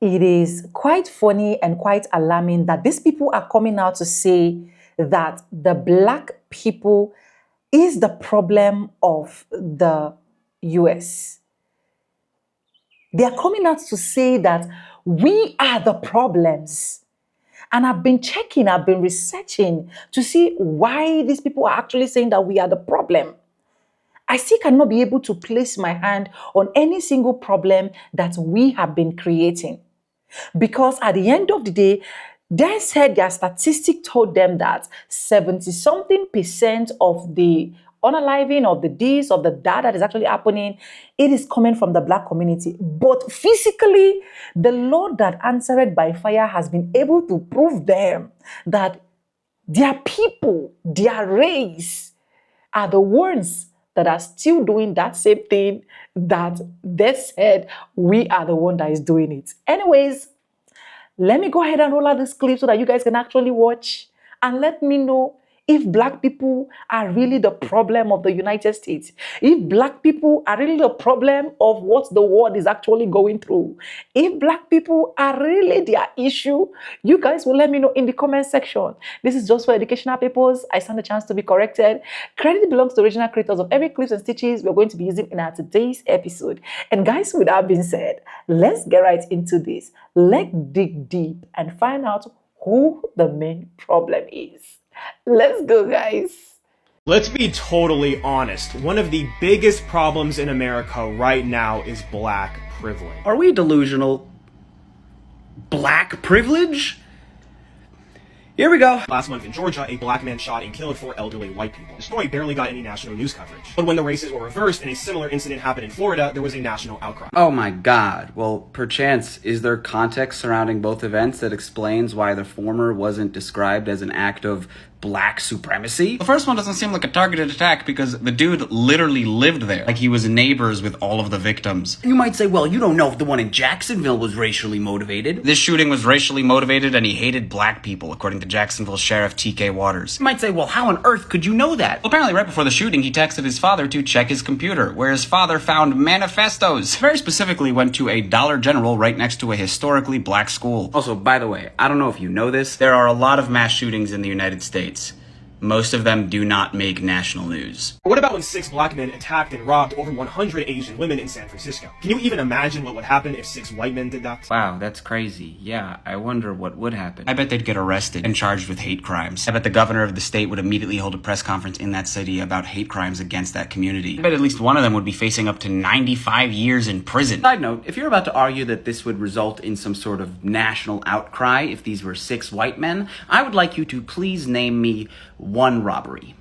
it is quite funny and quite alarming that these people are coming out to say that the black people is the problem of the US. They are coming out to say that we are the problems. And I've been checking, I've been researching to see why these people are actually saying that we are the problem. I still cannot be able to place my hand on any single problem that we have been creating. Because at the end of the day, they said their statistic told them that 70-something% of the unaliving of the deeds of the that is actually happening, it is coming from the black community. But physically, the Lord that answered by fire has been able to prove them that their people, their race, are the ones that are still doing that same thing that they said we are the one that is doing it. Anyways, let me go ahead and roll out this clip so that you guys can actually watch and let me know if black people are really the problem of the United States. If black people are really the problem of what the world is actually going through. If black people are really their issue, you guys will let me know in the comment section. This is just for educational purposes. I stand a chance to be corrected. Credit belongs to the original creators of every clips and stitches we're going to be using in our today's episode. And guys, with that being said, let's get right into this. Let's dig deep and find out who the main problem is. Let's go, guys. Let's be totally honest. One of the biggest problems in America right now is black privilege. Are we delusional? Black privilege? Here we go. Last month in Georgia, a black man shot and killed 4 elderly white people. The story barely got any national news coverage. But when the races were reversed and a similar incident happened in Florida, there was a national outcry. Oh my god. Well, perchance, is there context surrounding both events that explains why the former wasn't described as an act of black supremacy? The first one doesn't seem like a targeted attack because the dude literally lived there. Like he was neighbors with all of the victims. You might say, well, you don't know if the one in Jacksonville was racially motivated. This shooting was racially motivated and he hated black people, according to Jacksonville Sheriff T.K. Waters. You might say, well, how on earth could you know that? Well, apparently right before the shooting, he texted his father to check his computer, where his father found manifestos. Very specifically went to a Dollar General right next to a historically black school. Also, by the way, I don't know if you know this, There are a lot of mass shootings in the United States. Most of them do not make national news. What about when 6 black men attacked and robbed over 100 Asian women in San Francisco? Can you even imagine what would happen if 6 white men did that? Wow, that's crazy. Yeah, I wonder what would happen. I bet they'd get arrested and charged with hate crimes. I bet the governor of the state would immediately hold a press conference in that city about hate crimes against that community. I bet at least one of them would be facing up to 95 years in prison. Side note, if you're about to argue that this would result in some sort of national outcry if these were 6 white men, I would like you to please name me one robbery.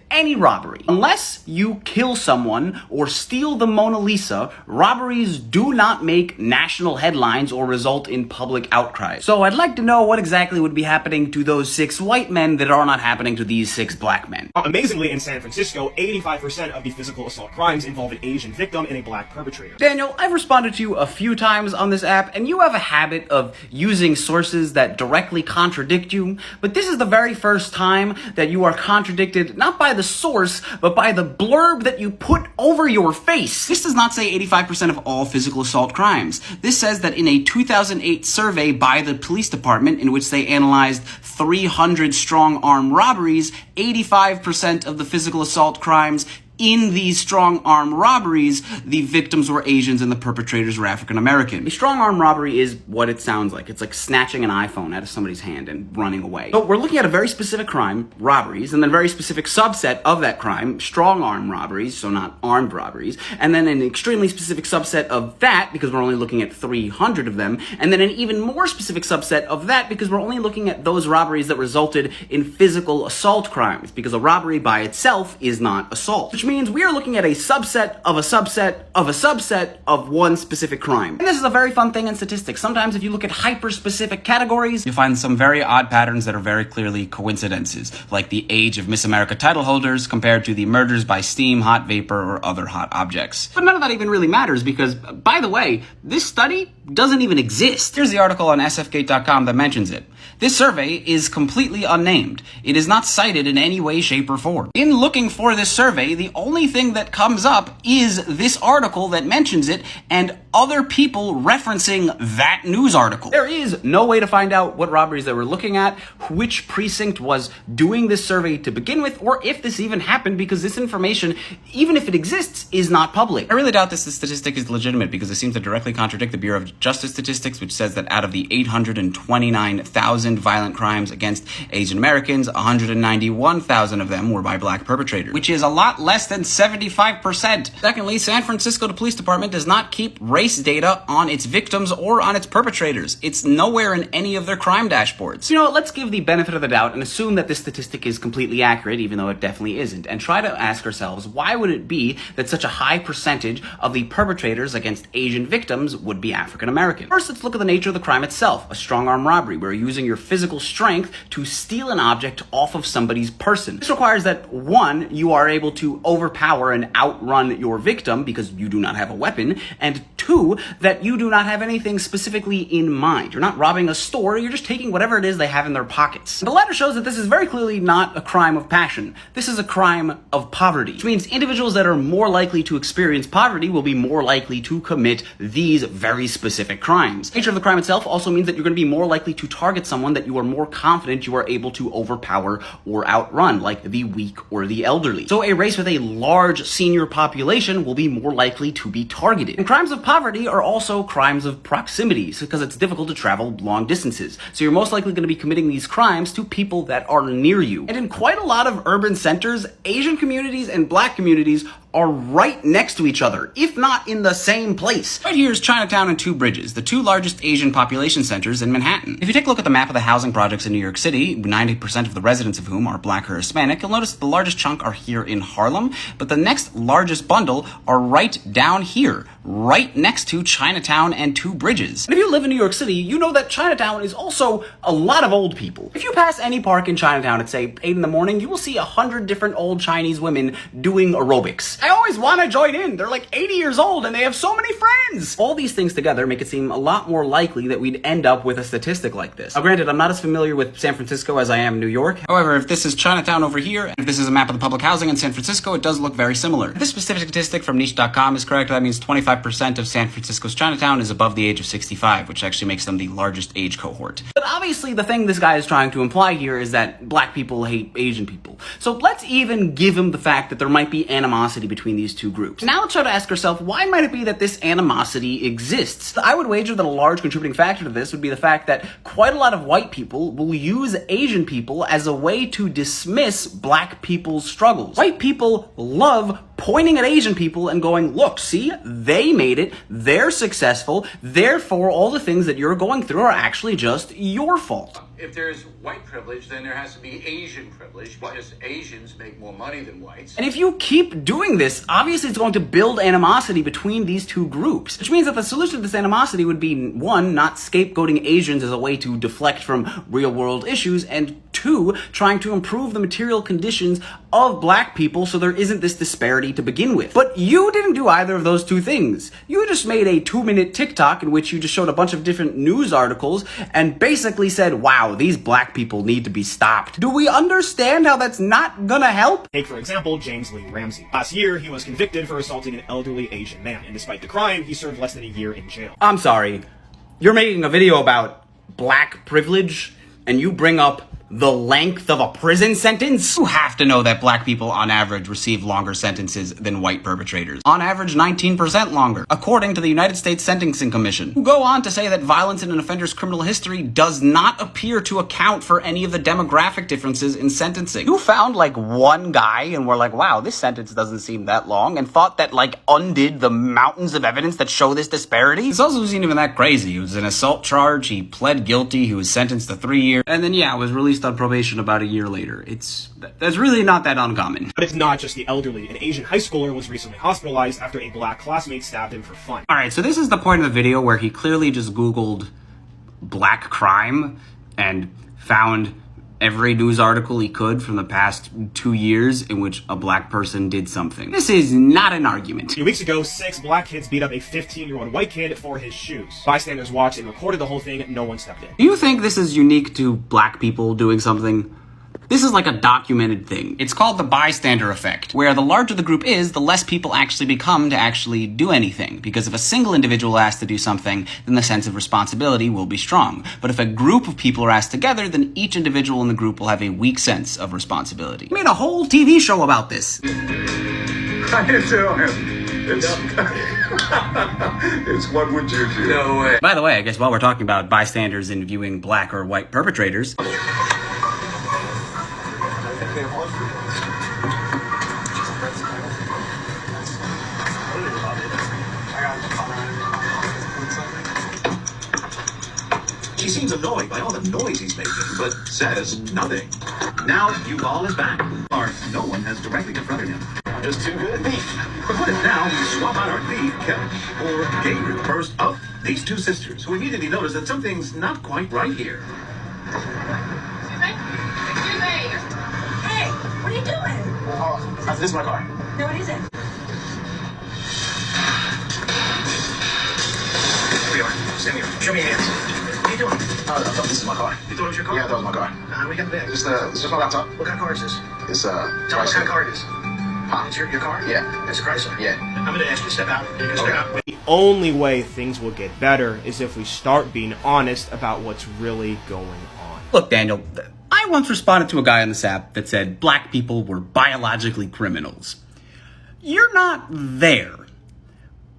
Any robbery. Unless you kill someone or steal the Mona Lisa, robberies do not make national headlines or result in public outcry. So I'd like to know what exactly would be happening to those 6 white men that are not happening to these 6 black men. Amazingly, in San Francisco, 85% of the physical assault crimes involve an Asian victim and a black perpetrator. Daniel, I've responded to you a few times on this app, and you have a habit of using sources that directly contradict you, but this is the very first time that you are contradicted not by the source, but by the blurb that you put over your face. This does not say 85% of all physical assault crimes. This says that in a 2008 survey by the police department in which they analyzed 300 strong-arm robberies, 85% of the physical assault crimes in these strong-arm robberies, the victims were Asians and the perpetrators were African-American. A strong-arm robbery is what it sounds like. It's like snatching an iPhone out of somebody's hand and running away. So we're looking at a very specific crime, robberies, and then a very specific subset of that crime, strong-arm robberies, so not armed robberies, and then an extremely specific subset of that, because we're only looking at 300 of them, and then an even more specific subset of that, because we're only looking at those robberies that resulted in physical assault crimes, because a robbery by itself is not assault. Which means we are looking at a subset of a subset of a subset of one specific crime. And this is a very fun thing in statistics. Sometimes if you look at hyper-specific categories, You find some very odd patterns that are very clearly coincidences, like the age of Miss America title holders compared to the murders by steam, hot vapor, or other hot objects. but none of that even really matters because, by the way, this study doesn't even exist. Here's the article on sfgate.com that mentions it. This survey is completely unnamed. It is not cited in any way, shape, or form. In looking for this survey, the the only thing that comes up is this article that mentions it and other people referencing that news article. There is no way to find out what robberies they were looking at, which precinct was doing this survey to begin with, or if this even happened, because this information, even if it exists, is not public. I really doubt this statistic is legitimate because it seems to directly contradict the Bureau of Justice statistics, which says that out of the 829,000 violent crimes against Asian Americans, 191,000 of them were by black perpetrators, which is a lot less than 75%. Secondly, San Francisco Police Department does not keep race data on its victims or on its perpetrators. It's nowhere in any of their crime dashboards. You know what, let's give the benefit of the doubt and assume that this statistic is completely accurate, even though it definitely isn't, and try to ask ourselves, why would it be that such a high percentage of the perpetrators against Asian victims would be African American? First, let's look at the nature of the crime itself, a strong-arm robbery, where you're using your physical strength to steal an object off of somebody's person. This requires that, one, you are able to overpower and outrun your victim because you do not have a weapon, and two, that you do not have anything specifically in mind. You're not robbing a store, you're just taking whatever it is they have in their pockets. The letter shows that this is very clearly not a crime of passion. This is a crime of poverty, which means individuals that are more likely to experience poverty will be more likely to commit these very specific crimes. The nature of the crime itself also means that you're going to be more likely to target someone that you are more confident you are able to overpower or outrun, like the weak or the elderly. So a race with a large senior population will be more likely to be targeted. And crimes of poverty are also crimes of proximity, because it's difficult to travel long distances. So you're most likely going to be committing these crimes to people that are near you. And in quite a lot of urban centers, Asian communities and black communities are right next to each other, if not in the same place. Right here is Chinatown and Two Bridges, the two largest Asian population centers in Manhattan. If you take a look at the map of the housing projects in New York City, 90% of the residents of whom are black or Hispanic, you'll notice the largest chunk are here in Harlem, but the next largest bundle are right down here, right next to Chinatown and Two Bridges. And if you live in New York City, you know that Chinatown is also a lot of old people. If you pass any park in Chinatown at, say, 8 in the morning, you will see 100 different old Chinese women doing aerobics. I always want to join in. They're like 80 years old and they have so many friends. All these things together make it seem a lot more likely that we'd end up with a statistic like this. Now, granted, I'm not as familiar with San Francisco as I am New York. However, if this is Chinatown over here, and if this is a map of the public housing in San Francisco, it does look very similar. If this specific statistic from niche.com is correct, that means 25% of San Francisco's Chinatown is above the age of 65, which actually makes them the largest age cohort. But obviously the thing this guy is trying to imply here is that black people hate Asian people. So let's even give him the fact that there might be animosity between these two groups. Now let's try to ask ourselves, why might it be that this animosity exists? I would wager that a large contributing factor to this would be the fact that quite a lot of white people will use Asian people as a way to dismiss black people's struggles. White people love pointing at Asian people and going, look, see, they made it, they're successful, therefore all the things that you're going through are actually just your fault. If there's white privilege, then there has to be Asian privilege, because Asians make more money than whites. And if you keep doing this, obviously it's going to build animosity between these two groups, which means that the solution to this animosity would be, one, not scapegoating Asians as a way to deflect from real-world issues, and two, trying to improve the material conditions of black people so there isn't this disparity to begin with. But you didn't do either of those two things. You just made a 2-minute TikTok in which you just showed a bunch of different news articles and basically said, wow, these black people need to be stopped. Do we understand how that's not gonna help? Take, for example, James Lee Ramsey. Last year, he was convicted for assaulting an elderly Asian man, and despite the crime, he served less than a year in jail. I'm sorry. You're making a video about black privilege, and you bring up the length of a prison sentence? You have to know that black people on average receive longer sentences than white perpetrators. On average, 19% longer, according to the United States Sentencing Commission, who go on to say that violence in an offender's criminal history does not appear to account for any of the demographic differences in sentencing. You found like one guy and were like, wow, this sentence doesn't seem that long, and thought that like undid the mountains of evidence that show this disparity? This also wasn't even that crazy. It was an assault charge, he pled guilty, he was sentenced to 3 years, and then yeah, was released on probation about a year later. That's really not that uncommon. But it's not just the elderly. An Asian high schooler was recently hospitalized after a black classmate stabbed him for fun. Alright, so this is the point of the video where he clearly just Googled black crime and found every news article he could from the past 2 years in which a black person did something. This is not an argument. A few weeks ago, 6 black kids beat up a 15-year-old white kid for his shoes. Bystanders watched and recorded the whole thing. No one stepped in. Do you think this is unique to black people doing something? This is like a documented thing. It's called the bystander effect, where the larger the group is, the less people actually become to actually do anything. Because if a single individual asks to do something, then the sense of responsibility will be strong. But if a group of people are asked together, then each individual in the group will have a weak sense of responsibility. We made a whole TV show about this. I can tell him. It's what would you do? No way. By the way, I guess while we're talking about bystanders and viewing black or white perpetrators, She seems annoyed by all the noise he's making, but says nothing. Now U-Ball is back. No one has directly confronted him. I'm just too good at thief. But what if now we swap out our thief, Kelly, for Gabriel? First up, these two sisters, who immediately notice that something's not quite right here. Excuse me? Excuse me! Hey, what are you doing? Oh, this is my car. No, it isn't. Here we are. Stand here. Show me your hands. What are you doing? This is my car. You thought it was your car? Yeah, that was my car. How do we get the bag? It's just my laptop. What kind of car is this? It's Tell me what kind of car it is. Huh? It's your car? Yeah. It's a Chrysler? Yeah. I'm going to ask you to step out. You're going to step out. The only way things will get better is if we start being honest about what's really going on. look, Daniel, I once responded to a guy on this app that said black people were biologically criminals. You're not there,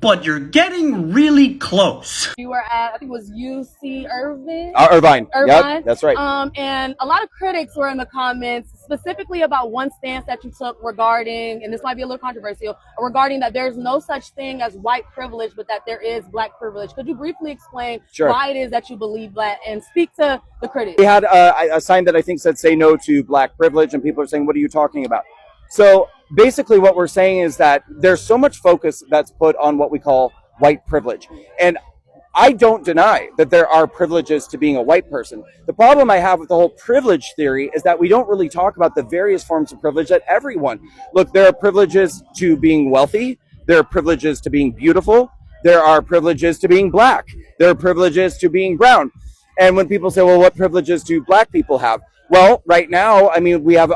but you're getting really close. You were at, I think it was UC Irvine. Irvine. Yep, that's right. And a lot of critics were in the comments, specifically about one stance that you took regarding, and this might be a little controversial, regarding that there's no such thing as white privilege, but that there is black privilege. Could you briefly explain why it is that you believe that, and speak to the critics? We had a sign that I think said "Say no to black privilege," and people are saying, "What are you talking about?" So basically what we're saying is that there's so much focus that's put on what we call white privilege. And I don't deny that there are privileges to being a white person. The problem I have with the whole privilege theory is that we don't really talk about the various forms of privilege that everyone. Look, there are privileges to being wealthy. There are privileges to being beautiful. There are privileges to being black. There are privileges to being brown. And when people say, well, what privileges do black people have? Well, right now, I mean, we have,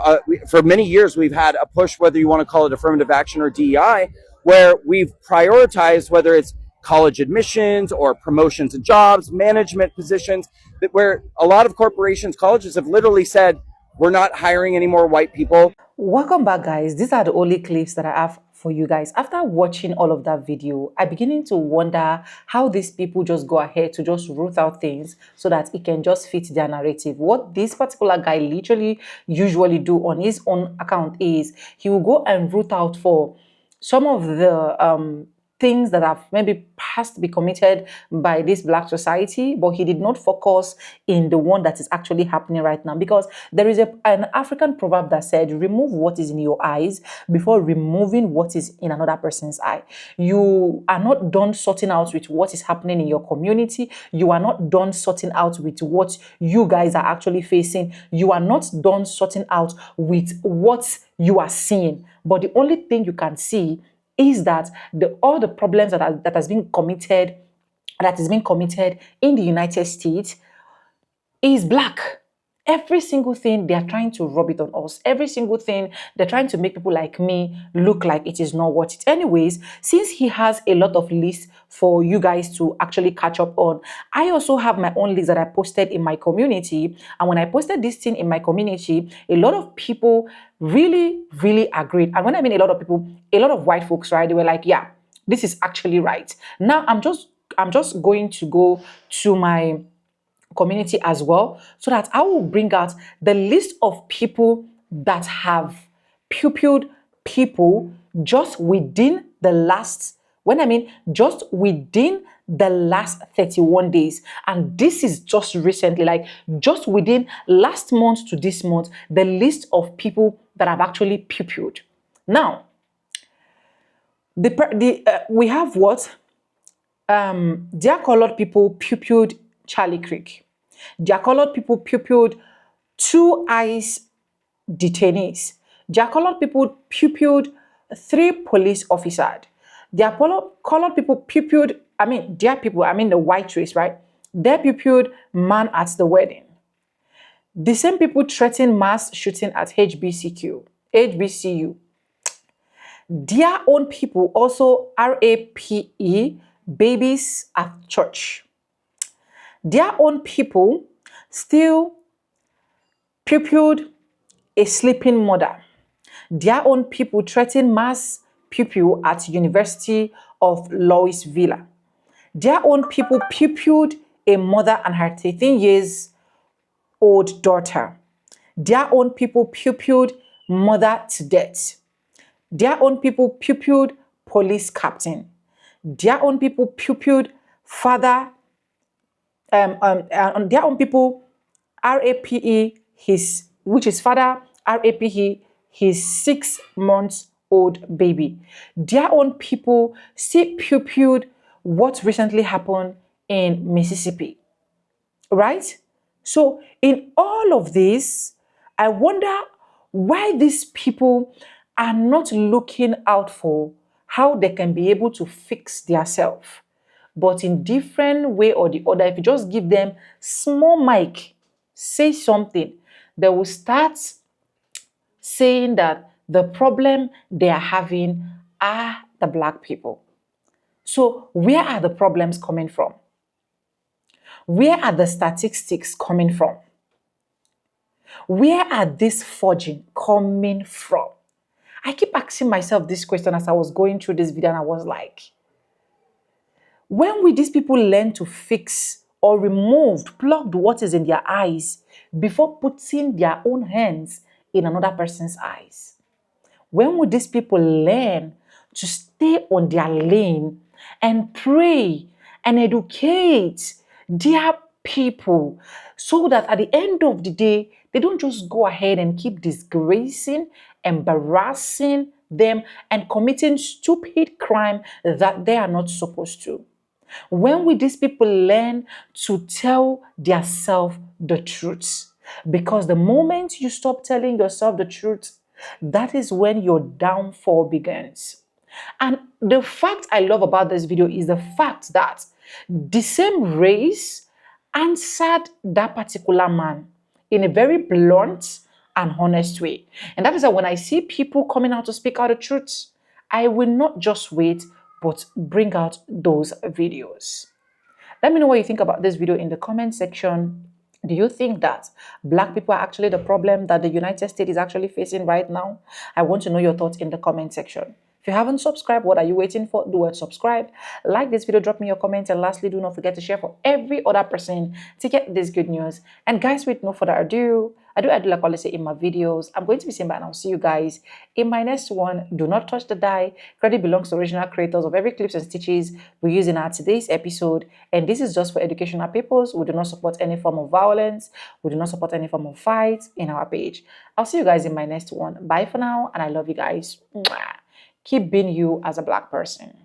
for many years, we've had a push, whether you want to call it affirmative action or DEI, where we've prioritized whether it's college admissions or promotions in jobs, management positions, where a lot of corporations, colleges have literally said, we're not hiring any more white people. Welcome back, guys. These are the only clips that I have for you guys. After watching all of that video, I'm beginning to wonder how these people just go ahead to just root out things so that it can just fit their narrative. What this particular guy literally usually do on his own account is he will go and root out for some of the things that have maybe has to be committed by this black society, but he did not focus in the one that is actually happening right now, because there is an African proverb that said, remove what is in your eyes before removing what is in another person's eye. You are not done sorting out with what is happening in your community. You are not done sorting out with what you guys are actually facing. You are not done sorting out with what you are seeing. But the only thing you can see is that all the problems that is being committed in the United States is black. Every single thing, they are trying to rub it on us. Every single thing, they're trying to make people like me look like it is not worth it. Anyways, since he has a lot of lists for you guys to actually catch up on, I also have my own list that I posted in my community. And when I posted this thing in my community, a lot of people really, really agreed. And when I mean a lot of people, a lot of white folks, right? They were like, yeah, this is actually right. Now, I'm just going to go to my community as well, so that I will bring out the list of people that have pupilled people just within the last, just within the last 31 days. And this is just recently, like just within last month to this month, the list of people that have actually pupilled. Now, we have what? Their colored people pupilled Charlie Creek. Their colored people pupilled 2 ICE detainees. Their colored people pupilled 3 police officers. Their colored people pupilled, the white race, right? They pupilled man at the wedding. The same people threaten mass shooting at HBCU. Their own people also RAPE babies at church. Their own people still pupilled a sleeping mother. Their own people threaten mass pupil at University of Louisville. Their own people pupilled a mother and her 13 years old daughter. Their own people pupilled mother to death. Their own people pupilled police captain. Their own people pupilled father. Their own people RAPE which is father RAPE his 6 months old baby. Their own people still pupilled what recently happened in Mississippi, right? So in all of this, I wonder why these people are not looking out for how they can be able to fix themselves. But in different way or the other, if you just give them small mic, say something, they will start saying that the problem they are having are the Black people. So where are the problems coming from? Where are the statistics coming from? Where are these forging coming from? I keep asking myself this question as I was going through this video, and I was like, when will these people learn to fix or plug what is in their eyes before putting their own hands in another person's eyes? When will these people learn to stay on their lane and pray and educate their people so that at the end of the day, they don't just go ahead and keep disgracing, embarrassing them, and committing stupid crime that they are not supposed to? When will these people learn to tell themselves the truth? Because the moment you stop telling yourself the truth, that is when your downfall begins. And the fact I love about this video is the fact that the same race answered that particular man in a very blunt and honest way. And that is that when I see people coming out to speak out the truth, I will not just wait, but bring out those videos. Let me know what you think about this video in the comment section. Do you think that Black people are actually the problem that the United States is actually facing right now? I want to know your thoughts in the comment section. If you haven't subscribed, what are you waiting for? Do it, subscribe, like this video, drop me your comments, and lastly, do not forget to share for every other person to get this good news. And guys, with no further ado, I do like always say in my videos, I'm going to be saying bye and I'll see you guys in my next one. Do not touch the die. Credit belongs to original creators of every clips and stitches we use in our today's episode. And this is just for educational purposes. We do not support any form of violence. We do not support any form of fight in our page. I'll see you guys in my next one. Bye for now, and I love you guys. Mwah. Keep being you as a Black person.